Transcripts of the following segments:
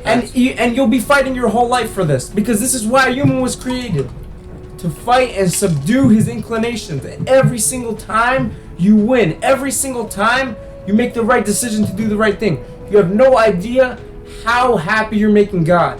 And you'll be fighting your whole life for this, because this is why a human was created. To fight and subdue his inclinations. And every single time you win. Every single time you make the right decision to do the right thing. You have no idea how happy you're making God.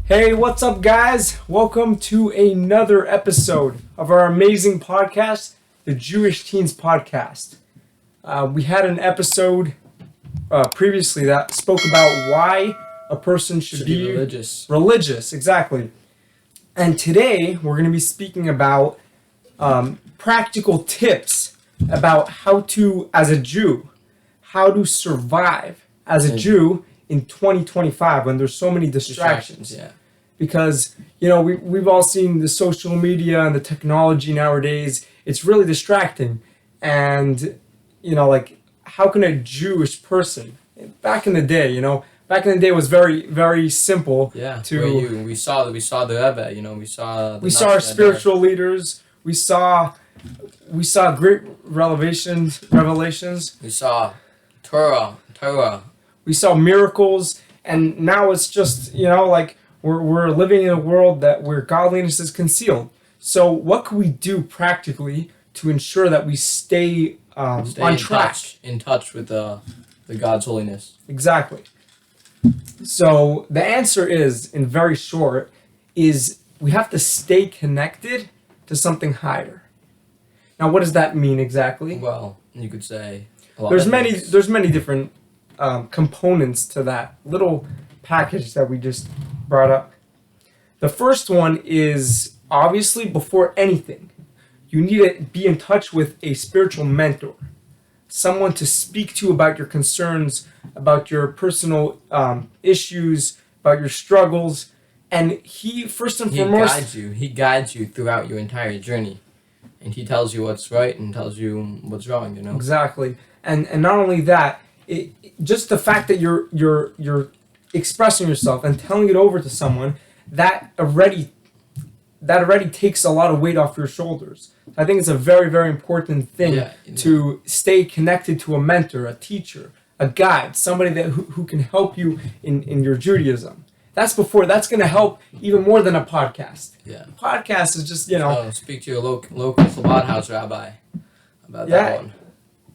Hey, what's up, guys? Welcome to another episode of our amazing podcast, the Jewish Teens Podcast. We had an episode previously that spoke about why a person should be religious. Religious, exactly. And today we're going to be speaking about practical tips about how to, as a Jew, how to survive as a Jew in 2025 when there's so many distractions. Yeah. Because, we've all seen the social media and the technology nowadays. It's really distracting. And, how can a Jewish person, back in the day, it was very, very simple. Yeah. We saw the Rebbe, we saw our spiritual leaders. We saw great revelations. We saw Torah. We saw miracles, and now it's just, we're living in a world where godliness is concealed. So what can we do practically to ensure that we stay on track? In touch with the God's holiness. Exactly. So the answer is, in very short, is we have to stay connected to something higher. Now, what does that mean exactly? Well, you could say there's many different components to that little package that we just brought up. The first one is, obviously, before anything, you need to be in touch with a spiritual mentor, someone to speak to about your concerns, about your personal issues, about your struggles, and he guides you throughout your entire journey, and he tells you what's right and tells you what's wrong. Exactly, and not only that, just the fact that you're expressing yourself and telling it over to someone, that already takes a lot of weight off your shoulders. I think it's a very, very important thing to stay connected to a mentor, a teacher, a guide, somebody who can help you in your Judaism. That's going to help even more than a podcast. Yeah. A podcast is just, speak to your local Chabad house rabbi about that one.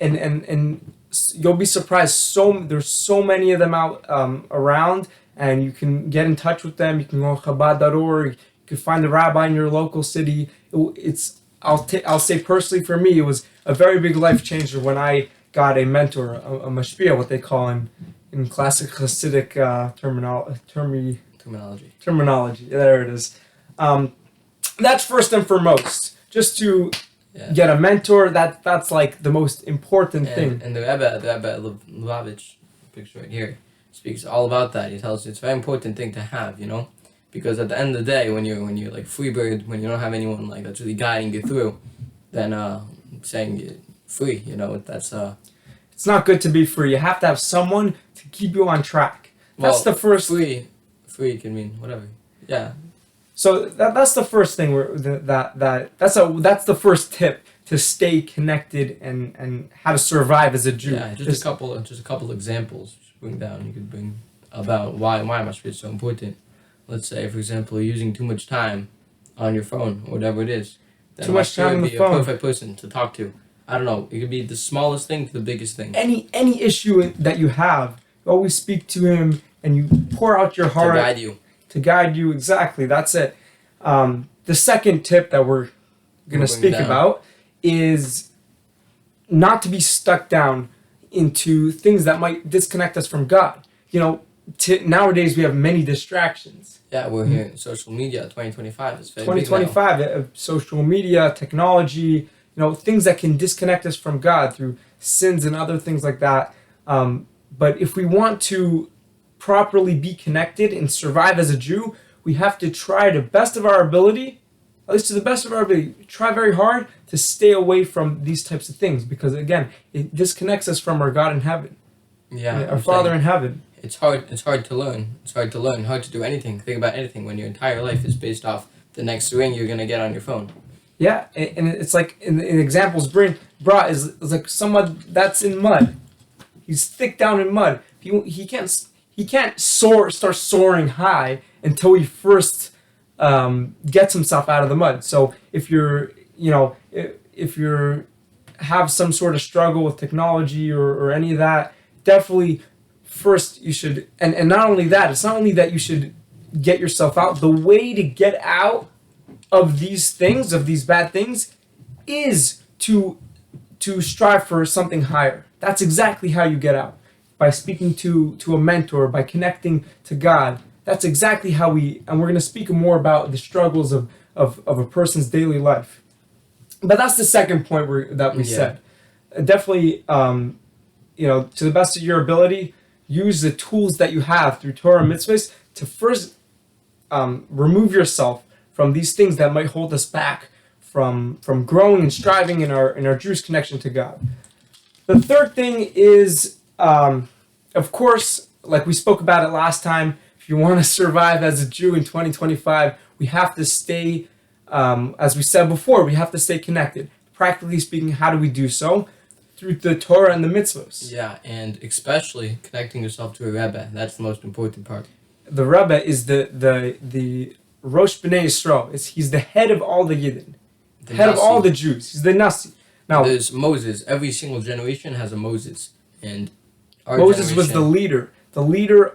And you'll be surprised. There's so many of them out around, and you can get in touch with them. You can go to Chabad.org. You can find the rabbi in your local city. I'll say personally, for me, it was a very big life changer when I got a mentor, a mashpia, what they call in classic Hasidic terminology. There it is. That's first and foremost. Just to get a mentor, that's like the most important thing. And the Rebbe Lubavitch, picture right here, speaks all about that. He tells you it's a very important thing to have, because at the end of the day, when you're like free bird, when you don't have anyone like that's really guiding you through, then saying you're free, that's it's not good to be free. You have to have someone to keep you on track. That's the first. Free can mean whatever. Yeah. So that's the first thing that's the first tip to stay connected and how to survive as a Jew. Yeah, just a couple examples to bring down. You could bring about why must be so important. Let's say, for example, you're using too much time on your phone or whatever it is. Then too much time on the phone. A perfect person to talk to. I don't know. It could be the smallest thing to the biggest thing. Any issue that you have, you always speak to him and you pour out your heart. To guide you, exactly. That's it. The second tip that we're going to speak about is not to be stuck down into things that might disconnect us from God. Nowadays we have many distractions. Yeah, we're here in social media. 2025 is very 2025, big now. Social media, technology, things that can disconnect us from God through sins and other things like that. But if we want to properly be connected and survive as a Jew, we have to try to the best of our ability, try very hard to stay away from these types of things, because again, it disconnects us from our God in heaven. Yeah, our Father in heaven. It's hard to learn. Hard to do anything, think about anything when your entire life is based off the next ring you're going to get on your phone. Yeah, and it's like in examples brought is like someone that's in mud. He's thick down in mud. He can't start soaring high until he first gets himself out of the mud. So if you're have some sort of struggle with technology or any of that, definitely first you should, and not only that, it's not only that you should get yourself out. The way to get out of these things, of these bad things, is to strive for something higher. That's exactly how you get out. By speaking to a mentor, by connecting to God. That's exactly how and we're going to speak more about the struggles of a person's daily life. But that's the second point that we said. Definitely, to the best of your ability, use the tools that you have through Torah and mitzvahs to first remove yourself from these things that might hold us back from growing and striving in our Jewish connection to God. The third thing is, of course, like we spoke about it last time, if you want to survive as a Jew in 2025, we have to stay, as we said before, we have to stay connected. Practically speaking, how do we do so? Through the Torah and the mitzvahs. Yeah, and especially connecting yourself to a Rebbe. That's the most important part. The Rebbe is the Rosh B'nai Yisrael. He's the head of all the Yidden. The head Nasi. Of all the Jews. He's the Nasi. Now, there's Moses. Every single generation has a Moses. And Moses was the leader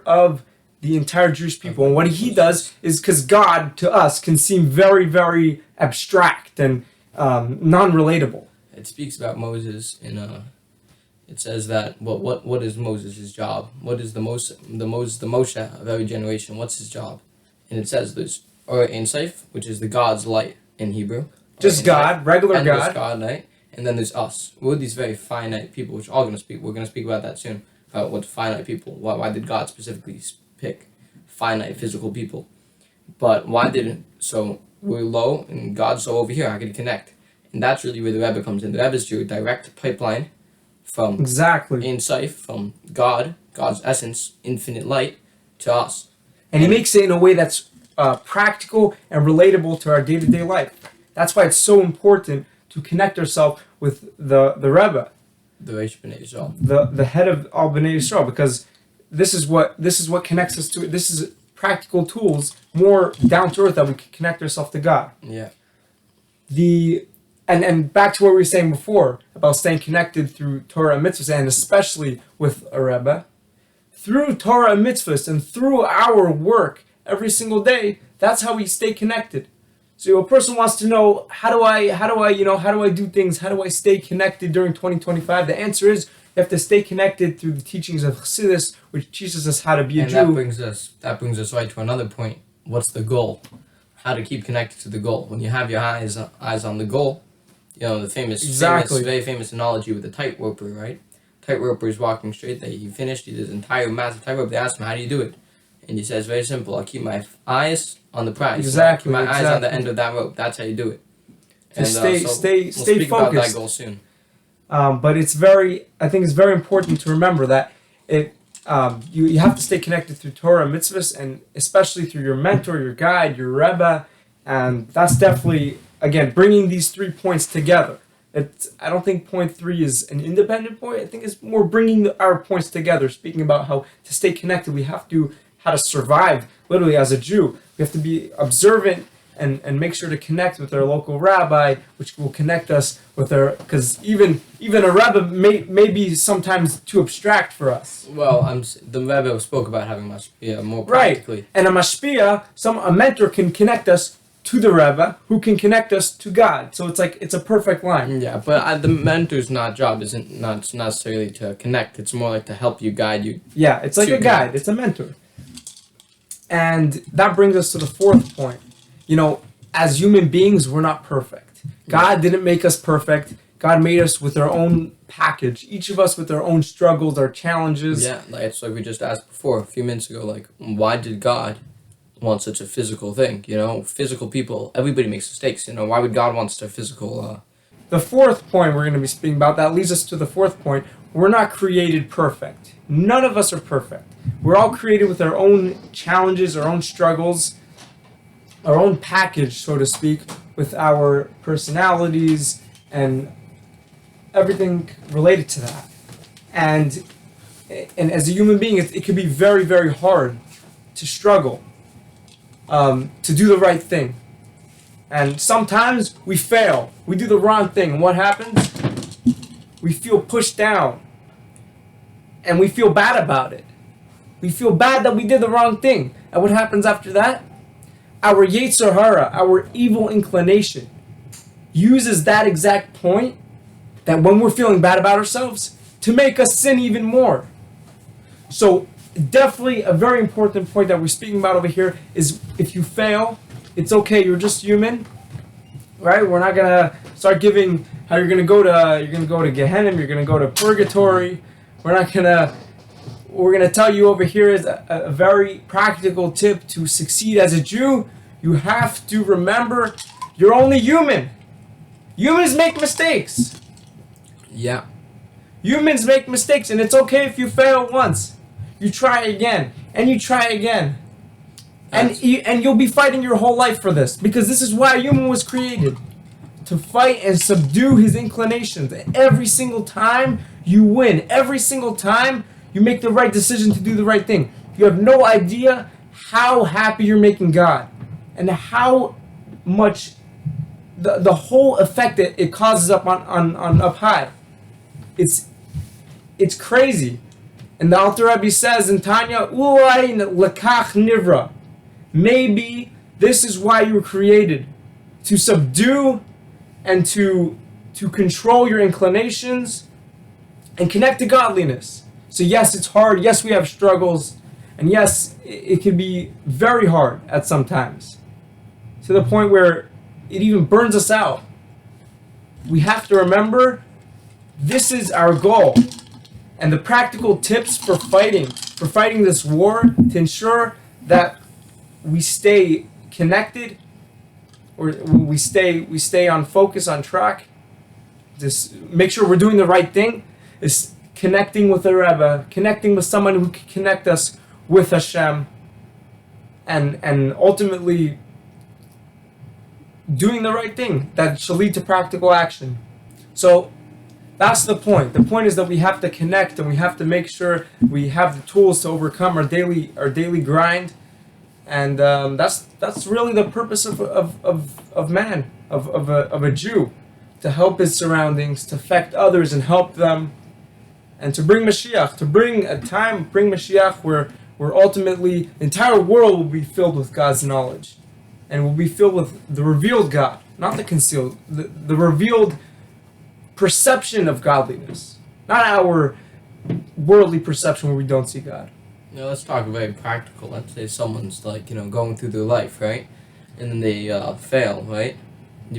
of the entire Jewish people. And what he does is, because God to us can seem very, very abstract and non-relatable. It speaks about Moses it says that what is Moses' job? What is the Moshe of every generation? What's his job? And it says there's Ein Sof, which is the God's light in Hebrew. Just God, regular and God. There's God, right? And then there's us. We're these very finite people, which we're going to speak about that soon. About what finite people. Why did God specifically pick finite physical people? But so we're low and God's so over here. How can he connect? And that's really where the Rebbe comes in. The Rebbe is your direct pipeline from Ein Sof, from God's essence, infinite light, to us. And he makes it in a way that's practical and relatable to our day-to-day life. That's why it's so important to connect ourselves with the Rebbe, the Rosh B'nai Yisrael, the head of all B'nai Yisrael, because this is what connects us to it. This is practical tools, more down to earth, that we can connect ourselves to God. Yeah. And back to what we were saying before about staying connected through Torah and mitzvahs, and especially with a Rebbe, through Torah and mitzvahs and through our work every single day. That's how we stay connected. So a person wants to know, how do I do things? How do I stay connected during 2025? The answer is, you have to stay connected through the teachings of Chassidus, which teaches us how to be a Jew. And that brings us right to another point. What's the goal? How to keep connected to the goal. When you have your eyes on the goal, the very famous analogy with the tightroper, right? Tightroper is walking straight. He finished. He did his entire massive tightrope. They asked him, how do you do it? And he says, very simple. I keep my eyes on the prize. Exactly. Keep my eyes on the end of that rope. That's how you do it. And stay we'll speak focused. About that goal soon. But I think it's very important to remember that you have to stay connected through Torah and mitzvahs, and especially through your mentor, your guide, your Rebbe, and that's definitely, again, bringing these 3 points together. I don't think point 3 is an independent point. I think it's more bringing our points together, speaking about how to stay connected. We have to, how to survive, literally, as a Jew. We have to be observant and make sure to connect with our local rabbi, which will connect us with because even a rabbi may be sometimes too abstract for us. Well, the rabbi spoke about having mashpia more practically. Right, and a mashpia, a mentor can connect us to the Rebbe, who can connect us to God. So it's a perfect line. Yeah, but the mentor's job isn't not necessarily to connect. It's more like to help you, guide you. Yeah, it's like a guide. It's a mentor. And that brings us to the fourth point. As human beings, we're not perfect. God didn't make us perfect. God made us with our own package. Each of us with our own struggles, our challenges. Yeah, it's like we just asked before a few minutes ago. Like, why did God want such a physical thing? Physical people. Everybody makes mistakes. Why would God want such a physical? The fourth point we're going to be speaking about, that leads us to the fourth point. We're not created perfect. None of us are perfect. We're all created with our own challenges, our own struggles, our own package, so to speak, with our personalities and everything related to that. And and as a human being, it can be very, very hard to struggle to do the right thing. And sometimes we fail. We do the wrong thing. And what happens? We feel pushed down. And we feel bad about it. We feel bad that we did the wrong thing. And what happens after that? Our Yetzer Hara, our evil inclination, uses that exact point, that when we're feeling bad about ourselves, to make us sin even more. So definitely a very important point that we're speaking about over here is if you fail, it's okay, you're just human, right? We're not gonna start giving how you're gonna go to Gehenna, you're gonna go to purgatory. We're gonna tell you over here is a very practical tip to succeed as a Jew. You have to remember you're only human. Humans make mistakes. Yeah. Humans make mistakes, and it's okay if you fail once. You try again, and you try again. And you'll be fighting your whole life for this, because this is why a human was created. To fight and subdue his inclinations. And every single time you win. Every single time you make the right decision to do the right thing. You have no idea how happy you're making God. And how much the whole effect that it causes up on up high. It's crazy. And the Alter Rebbe says in Tanya, Ulain lekach nivra. Maybe this is why you were created. To subdue and to control your inclinations and connect to godliness. So yes, it's hard. Yes, we have struggles. And yes, it can be very hard at some times. To the point where it even burns us out. We have to remember this is our goal. And the practical tips for fighting this war, to ensure that we stay connected, or we stay on focus, on track, just make sure we're doing the right thing, is connecting with a Rebbe, connecting with someone who can connect us with Hashem, and ultimately doing the right thing that shall lead to practical action. So that's the point. The point is that we have to connect, and we have to make sure we have the tools to overcome our daily grind, and that's really the purpose of man, of a Jew, to help his surroundings, to affect others and help them, and to bring Mashiach, bring Mashiach where ultimately the entire world will be filled with God's knowledge, and will be filled with the revealed God, not the concealed, the revealed perception of godliness, not our worldly perception where we don't see God. Let's talk very practical. Let's say someone's going through their life, right, and then they fail, right?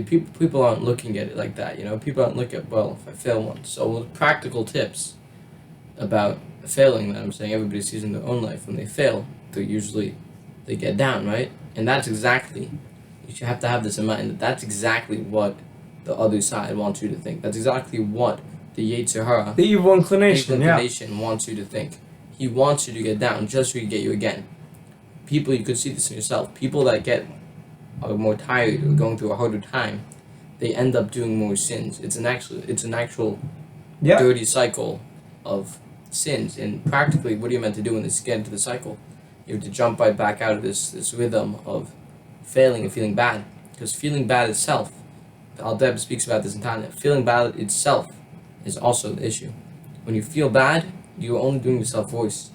People aren't looking at it like that, People aren't looking at, well, if I fail once. So practical tips about failing that I'm saying everybody sees in their own life. When they fail, they get down, right? And that's exactly, you should have to have this in mind, that's exactly what the other side wants you to think. That's exactly what the Yetzer Hara, the evil inclination, wants you to think. He wants you to get down just so he can get you again. People, you could see this in yourself. People that are more tired or going through a harder time, they end up doing more sins. It's an actual dirty cycle of sins. And practically, what are you meant to do when you get into the cycle? You have to jump right back out of this rhythm of failing and feeling bad. Because feeling bad itself, Al-Deb speaks about this in Tanya, feeling bad itself is also the issue. When you feel bad, you're only doing yourself worse.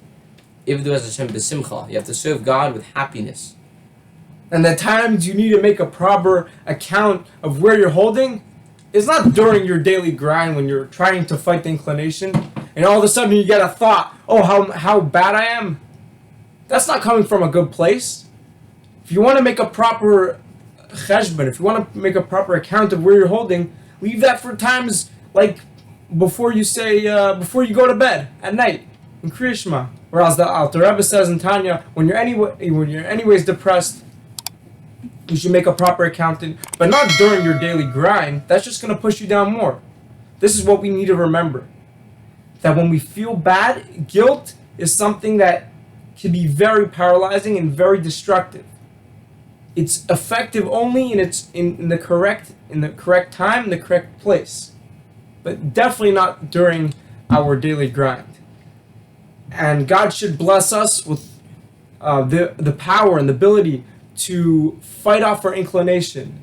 Ivdu as Hashem b'simcha. You have to serve God with happiness. And the times you need to make a proper account of where you're holding, it's not during your daily grind when you're trying to fight the inclination, and all of a sudden you get a thought, oh, how bad I am. That's not coming from a good place. If you want to make a proper cheshbon, if you want to make a proper account of where you're holding, leave that for times like before you go to bed at night in Kriya Shema. Whereas the Alter Rebbe says in Tanya, when you're anyways depressed, you should make a proper accounting, but not during your daily grind. That's just going to push you down more. This is what we need to remember. That when we feel bad, guilt is something that can be very paralyzing and very destructive. It's effective only in the correct time, in the correct place. But definitely not during our daily grind. And God should bless us with the power and the ability to fight off our inclination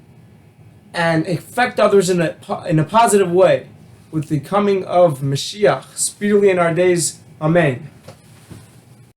and affect others in a positive way with the coming of Mashiach speedily in our days. Amen.